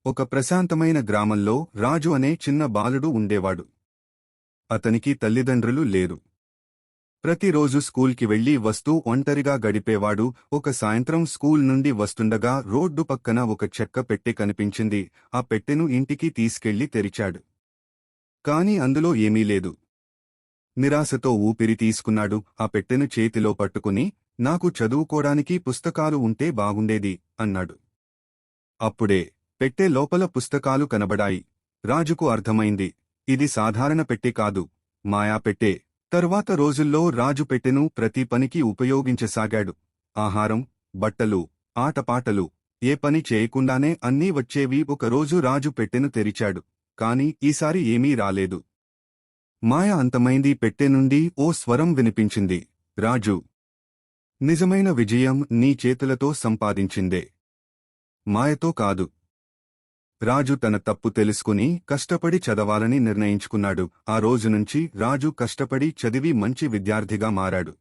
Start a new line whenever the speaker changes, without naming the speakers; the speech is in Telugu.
ఒక ప్రశాంతమైన గ్రామంలో రాజు అనే చిన్న బాలుడు ఉండేవాడు. అతనికి తల్లిదండ్రులు లేరు. ప్రతిరోజు స్కూల్కి వెళ్లి వస్తూ ఒంటరిగా గడిపేవాడు. ఒక సాయంత్రం స్కూల్ నుండి వస్తుండగా రోడ్డు పక్కన ఒక చెక్క పెట్టె కనిపించింది. ఆ పెట్టెను ఇంటికి తీసుకెళ్లి తెరిచాడు. కాని అందులో ఏమీ లేదు. నిరాశతో ఊపిరి తీసుకున్నాడు. ఆ పెట్టెను చేతిలో పట్టుకుని, నాకు చదువుకోడానికి పుస్తకాలు ఉంటే బాగుండేది అన్నాడు. అప్పుడే పెట్టె లోపల పుస్తకాలు కనబడాయి. రాజుకు అర్థమైంది, ఇది సాధారణ పెట్టె కాదు, మాయా పెట్టె. తరువాత రోజుల్లో రాజు పెట్టెను ప్రతి పనికి ఉపయోగించసాగాడు. ఆహారం, బట్టలు, ఆటపాటలు, ఏ పని చేయకుండానే అన్నీ వచ్చేవి. ఒకరోజు రాజు పెట్టెను తెరిచాడు. కాని ఈసారి ఏమీ రాలేదు. మాయ అంతమైంది. పెట్టె నుండి ఓ స్వరం వినిపించింది, రాజు, నిజమైన విజయం నీ చేతులతో సంపాదించిందే, మాయతో కాదు. రాజు తన తప్పు తెలుసుకుని కష్టపడి చదవాలని నిర్ణయించుకున్నాడు. ఆ రోజునుంచి రాజు కష్టపడి చదివి మంచి విద్యార్థిగా మారాడు.